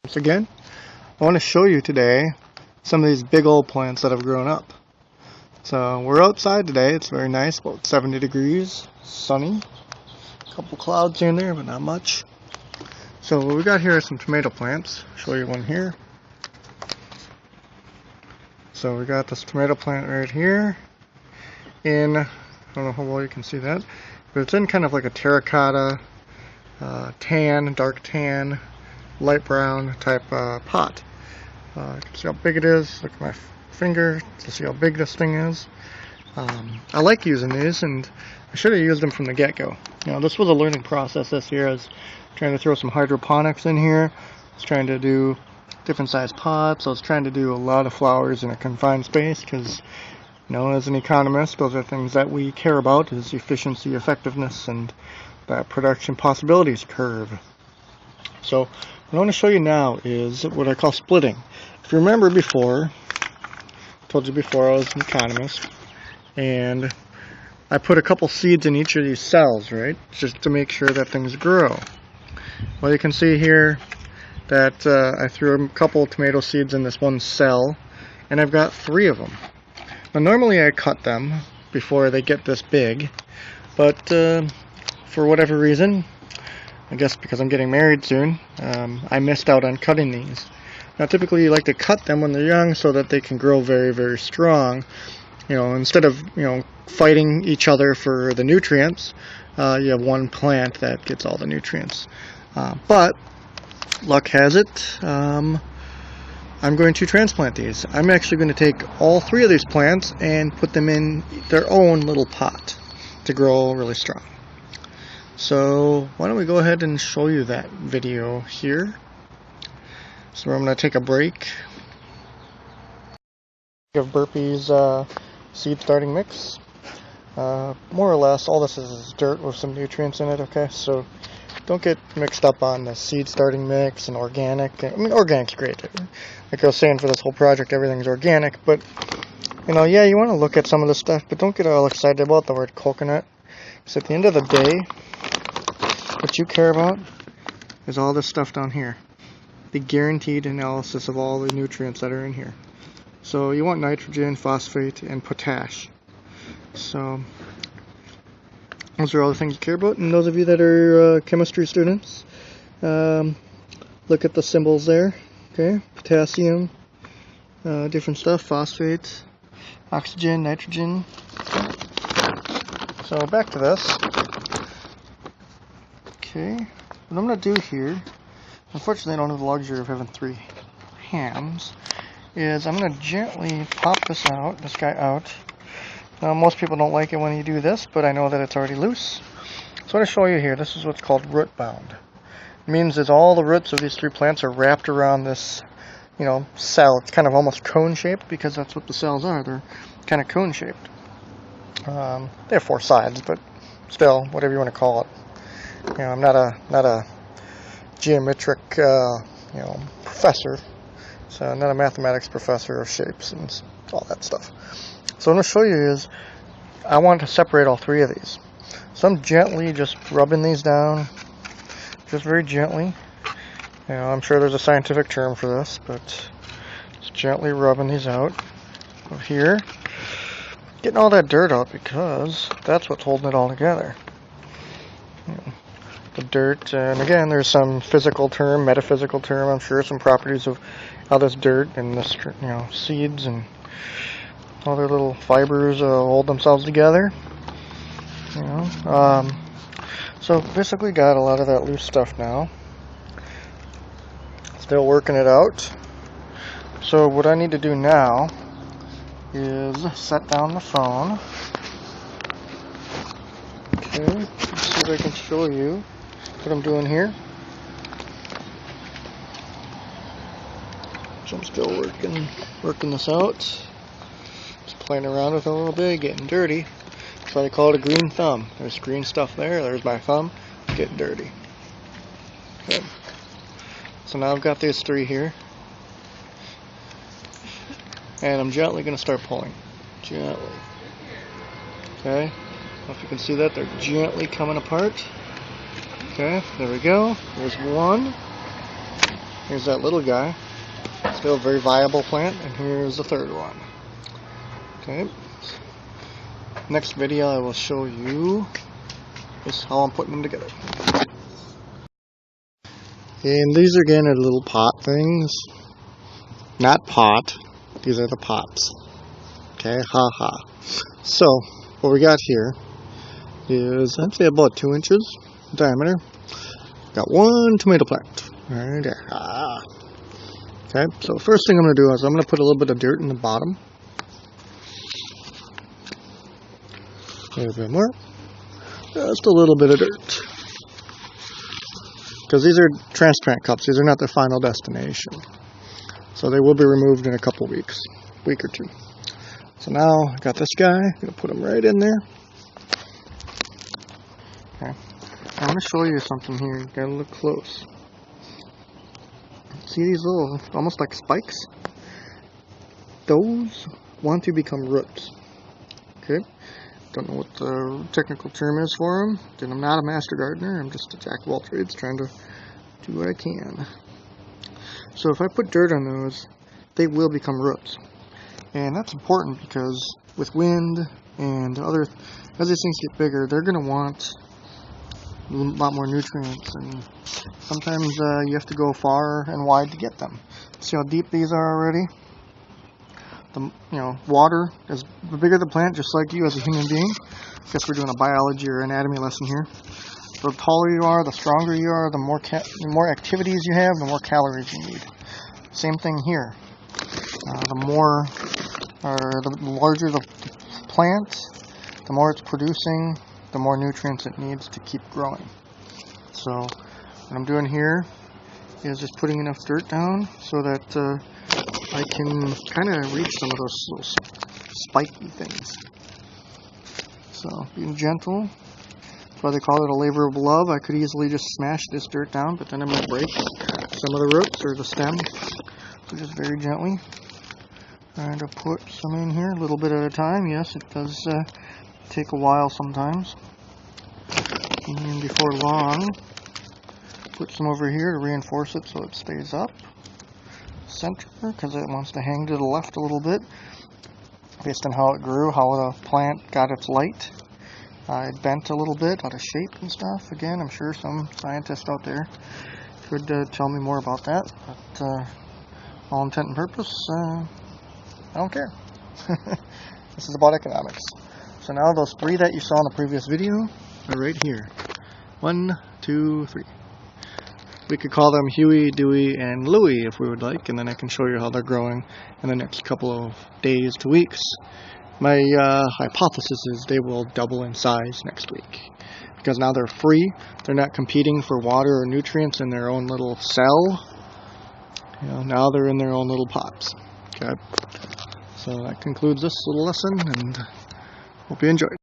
Once again, I want to show you today some of these big old plants that have grown up. So we're outside today. It's very nice, about 70 degrees, sunny. A couple clouds here and there, but not much. So what we got here are some tomato plants. I'll show you one here. So we got this tomato plant right here in, I don't know how well you can see that, but it's in kind of like a terracotta, tan, dark tan, light brown type pot. You can see how big it is. Look at my finger to see how big this thing is. I like using these, and I should have used them from the get-go. You know, this was a learning process this year. I was trying to throw some hydroponics in here. I was trying to do different size pots. I was trying to do a lot of flowers in a confined space because, you know, as an economist, those are things that we care about, is efficiency, effectiveness, and that production possibilities curve. So what I want to show you now is what I call splitting. If you remember before, I told you before I was an economist, and I put a couple seeds in each of these cells, right, just to make sure that things grow. Well, you can see here that I threw a couple tomato seeds in this one cell, and I've got 3 of them. Now normally I cut them before they get this big, but for whatever reason, I guess because I'm getting married soon, I missed out on cutting these. Now typically you like to cut them when they're young so that they can grow very, very strong. You know, instead of, you know, fighting each other for the nutrients, you have one plant that gets all the nutrients. But luck has it, I'm going to transplant these. I'm actually going to take all 3 of these plants and put them in their own little pot to grow really strong. So why don't we go ahead and show you that video here. So I'm going to take a break. Give Burpee's seed starting mix. More or less all this is dirt with some nutrients in it, okay? So don't get mixed up on the seed starting mix and organic. I mean, organic's great. Like I was saying, for this whole project, everything's organic, but you know, yeah, you want to look at some of the stuff, but don't get all excited about the word coconut. Because at the end of the day, what you care about is all this stuff down here. The guaranteed analysis of all the nutrients that are in here. So you want nitrogen, phosphate, and potash. So those are all the things you care about. And those of you that are chemistry students, look at the symbols there. Okay, potassium, different stuff, phosphate, oxygen, nitrogen. So back to this. Okay, what I'm going to do here, unfortunately I don't have the luxury of having 3 hands, is I'm going to gently pop this guy out. Now most people don't like it when you do this, but I know that it's already loose. So I'm going to show you here, this is what's called root bound. It means that all the roots of these 3 plants are wrapped around this, you know, cell. It's kind of almost cone shaped because that's what the cells are. They're kind of cone shaped. They have 4 sides, but still, whatever you want to call it. You know, I'm not a geometric, you know, professor. So I'm not a mathematics professor of shapes and all that stuff. So what I'm going to show you is I want to separate all 3 of these. So I'm gently just rubbing these down, just very gently. You know, I'm sure there's a scientific term for this, but just gently rubbing these out of here. Getting all that dirt out because that's what's holding it all together. You know, the dirt, and again, there's some physical term, metaphysical term, I'm sure, some properties of how this dirt and this, you know, seeds and all their little fibers hold themselves together. You know, so basically got a lot of that loose stuff now. Still working it out. So what I need to do now is set down the phone. Okay, let's see if I can show you what I'm doing here. So I'm still working this out. Just playing around with it a little bit, getting dirty. That's why they call it a green thumb. There's green stuff there. There's my thumb. It's getting dirty. Okay. So now I've got these 3 here. And I'm gently going to start pulling. Gently. Okay. I don't know if you can see that. They're gently coming apart. Okay, there we go. There's one. Here's that little guy. Still a very viable plant. And here's the third one. Okay. Next video I will show you is how I'm putting them together. And these again are little pot things. Not pot. These are the pots. Okay, ha. So, what we got here is, I'd say about 2 inches in diameter. Got one tomato plant. Right there. Okay, so first thing I'm going to do is I'm going to put a little bit of dirt in the bottom. A little bit more. Just a little bit of dirt. Because these are transplant cups. These are not their final destination. So they will be removed in a couple weeks. Week or two. So now I got this guy. I'm going to put him right in there. Okay. I'm going to show you something here. You got to look close. See these little, almost like spikes? Those want to become roots. Okay. Don't know what the technical term is for them. And I'm not a master gardener. I'm just a jack of all trades trying to do what I can. So if I put dirt on those, they will become roots. And that's important because with wind and other, as these things get bigger, they're going to want a lot more nutrients. And sometimes you have to go far and wide to get them. See how deep these are already? Water, the bigger the plant, just like you as a human being. I guess we're doing a biology or anatomy lesson here. The taller you are, the stronger you are, the more activities you have, the more calories you need. Same thing here. The larger the plant, the more it's producing, the more nutrients it needs to keep growing. So what I'm doing here is just putting enough dirt down so that I can kind of reach some of those little spiky things. So being gentle. That's why they call it a labor of love. I could easily just smash this dirt down, but then I'm going to break some of the roots or the stem. So just very gently. Trying to put some in here, a little bit at a time. Yes, it does take a while sometimes. And before long, put some over here to reinforce it so it stays up. Center, because it wants to hang to the left a little bit based on how it grew, how the plant got its light. It bent a little bit out of shape and stuff. Again, I'm sure some scientist out there could tell me more about that, but all intent and purpose, I don't care. This is about economics. So now those 3 that you saw in the previous video are right here. 1, 2, 3. We could call them Huey, Dewey, and Louie if we would like, and then I can show you how they're growing in the next couple of days to weeks. My hypothesis is they will double in size next week. Because now they're free, they're not competing for water or nutrients in their own little cell. Now they're in their own little pots. Okay. So that concludes this little lesson, and hope you enjoyed.